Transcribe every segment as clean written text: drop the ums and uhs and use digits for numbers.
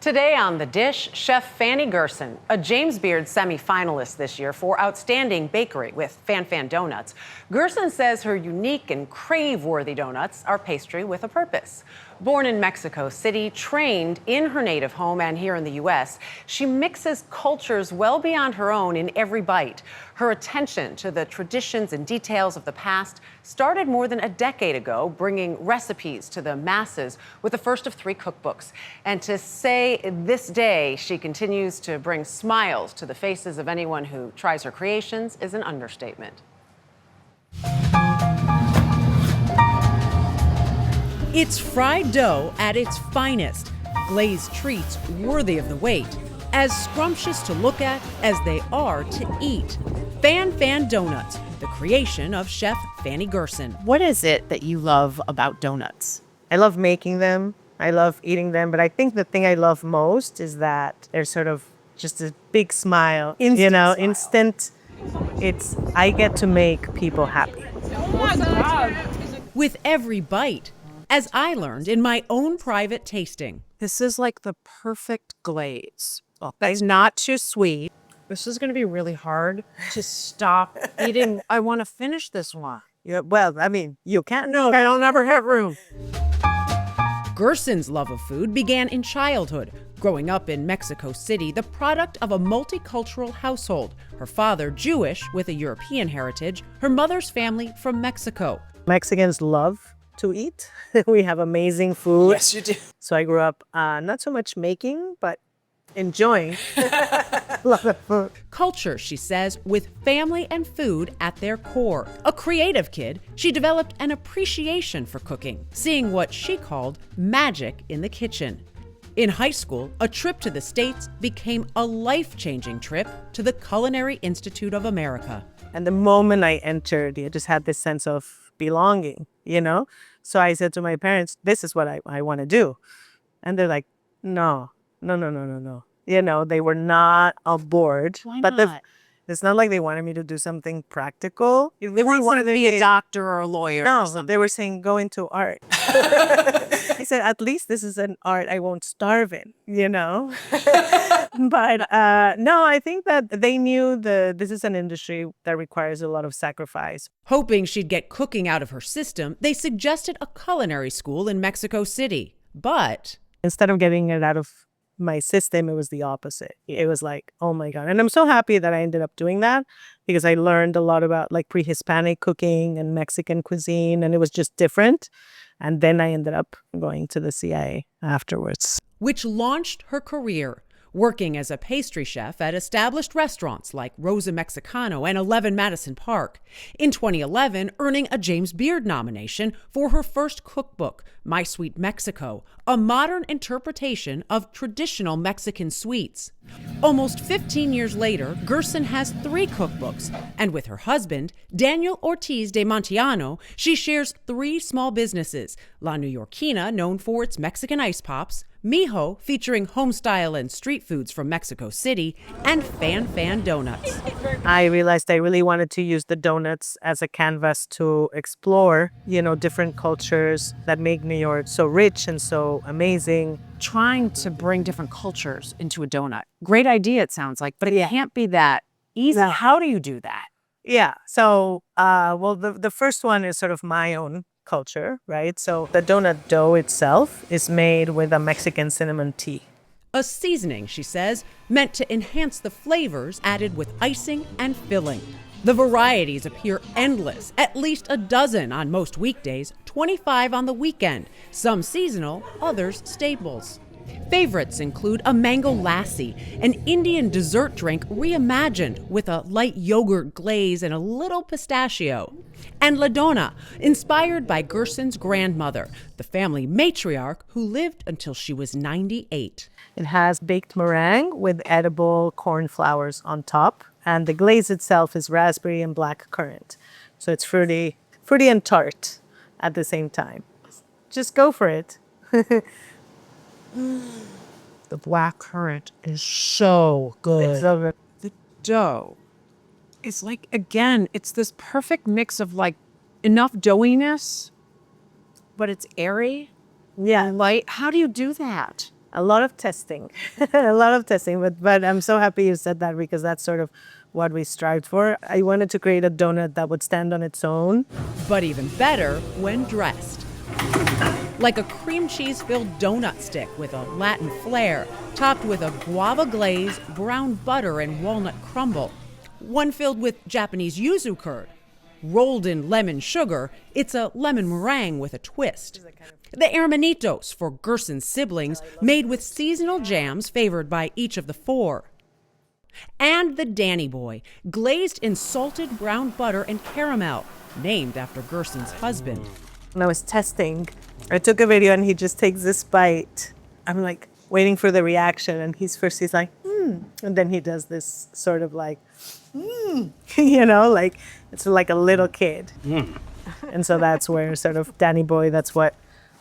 Today on The Dish, Chef Fany Gerson, a James Beard semi-finalist this year for Outstanding Bakery with Fan Donuts. Gerson says her unique and crave-worthy donuts are pastry with a purpose. Born in Mexico City, trained in her native home and here in the U.S., she mixes cultures well beyond her own in every bite. Her attention to the traditions and details of the past started more than a decade ago, bringing recipes to the masses with the first of 3 cookbooks. And to say this day she continues to bring smiles to the faces of anyone who tries her creations is an understatement. It's fried dough at its finest, glazed treats worthy of the wait, as scrumptious to look at as they are to eat. Fan Donuts, the creation of Chef Fany Gerson. What is it that you love about donuts? I love making them. I love eating them. But I think the thing I love most is that they're sort of just a big smile. Instant. I get to make people happy. Oh my God. With every bite, as I learned in my own private tasting. This is like the perfect glaze. Well, it's not too sweet. This is going to be really hard to stop eating. I want to finish this one. Yeah, well, I mean, you can't know. I don't ever have room. Gerson's love of food began in childhood, growing up in Mexico City, the product of a multicultural household. Her father, Jewish with a European heritage, her mother's family from Mexico. Mexicans love to eat. We have amazing food. Yes, you do. So I grew up not so much making, but enjoying a lot of food. Culture, she says, with family and food at their core. A creative kid, she developed an appreciation for cooking, seeing what she called magic in the kitchen. In high school, a trip to the States became a life-changing trip to the Culinary Institute of America. And the moment I entered, I just had this sense of belonging, So I said to my parents, this is what I want to do. And they're like, no. They were not on board. Why but not? It's not like they wanted me to do something practical. They wanted to be a doctor or a lawyer. No, they were saying go into art. I said, at least this is an art I won't starve in, But no, I think that they knew this is an industry that requires a lot of sacrifice. Hoping she'd get cooking out of her system, they suggested a culinary school in Mexico City. But instead of getting it out of my system, it was the opposite. It was like, oh my God. And I'm so happy that I ended up doing that because I learned a lot about like pre-Hispanic cooking and Mexican cuisine, and it was just different. And then I ended up going to the CIA afterwards. Which launched her career, working as a pastry chef at established restaurants like Rosa Mexicano and 11 Madison Park. In 2011, earning a James Beard nomination for her first cookbook, My Sweet Mexico, a modern interpretation of traditional Mexican sweets. Almost 15 years later, Gerson has 3 cookbooks, and with her husband, Daniel Ortiz de Montiano, she shares 3 small businesses: La New Yorkina, known for its Mexican ice pops, Mijo, featuring home-style and street foods from Mexico City, and Fan Donuts. I realized I really wanted to use the donuts as a canvas to explore, different cultures that make New York so rich and so amazing. Trying to bring different cultures into a donut. Great idea, it sounds like, but it can't be that easy. No. How do you do that? Yeah. So, the first one is sort of my own culture, right? So the donut dough itself is made with a Mexican cinnamon tea. A seasoning, she says, meant to enhance the flavors added with icing and filling. The varieties appear endless, at least a dozen on most weekdays, 25 on the weekend, some seasonal, others staples. Favorites include a mango lassi, an Indian dessert drink reimagined with a light yogurt glaze and a little pistachio. And La Donna, inspired by Gerson's grandmother, the family matriarch who lived until she was 98. It has baked meringue with edible corn flowers on top, and the glaze itself is raspberry and black currant. So it's fruity and tart at the same time. Just go for it. The black currant is so good. It's so good. The dough is like, again, it's this perfect mix of like enough doughiness, but it's airy, Yeah. light. How do you do that? A lot of testing, a lot of testing. But I'm so happy you said that because that's sort of what we strived for. I wanted to create a donut that would stand on its own. But even better when dressed. Like a cream cheese-filled donut stick with a Latin flair, topped with a guava glaze, brown butter, and walnut crumble. One filled with Japanese yuzu curd. Rolled in lemon sugar, it's a lemon meringue with a twist. The hermanitos for Gerson's siblings, made with seasonal jams favored by each of the four. And the Danny Boy, glazed in salted brown butter and caramel, named after Gerson's husband. When I was testing, I took a video and he just takes this bite. I'm like waiting for the reaction, and he's like, and then he does this sort of like, you know, like it's like a little kid. And so that's where sort of Danny Boy, that's what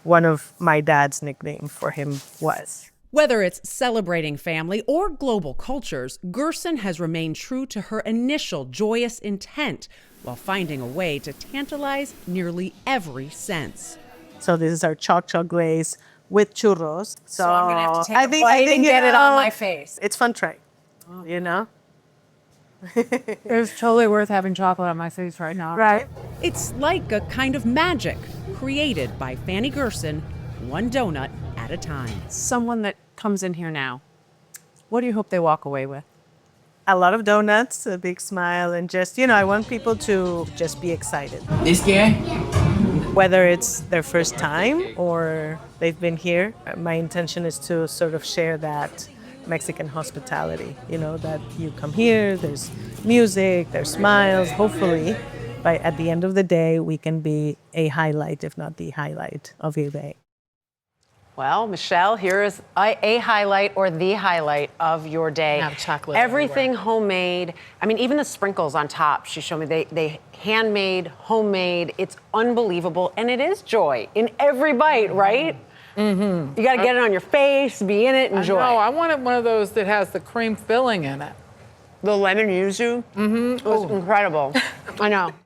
one of my dad's nickname for him was. Whether it's celebrating family or global cultures, Gerson has remained true to her initial joyous intent while finding a way to tantalize nearly every sense. So this is our choc glaze with churros. So I'm gonna have to take a bite and get it on my face. It's fun trying, you know? It's totally worth having chocolate on my face right now. Right? It's like a kind of magic created by Fany Gerson, one donut at a time. Someone that comes in here now, what do you hope they walk away with? A lot of donuts, a big smile, and just, I want people to just be excited. This guy? Whether it's their first time or they've been here, my intention is to sort of share that Mexican hospitality, that you come here, there's music, there's smiles, hopefully. But at the end of the day, we can be a highlight, if not the highlight of your day. Well, Michelle, here is a highlight or the highlight of your day. Have chocolate Everything everywhere. Homemade. I mean, even the sprinkles on top, she showed me, they handmade, homemade. It's unbelievable. And it is joy in every bite, right? Mm-hmm. You got to get it on your face, be in it, enjoy. No, I wanted one of those that has the cream filling in it. The lemon yuzu. Mm-hmm. It was incredible. I know.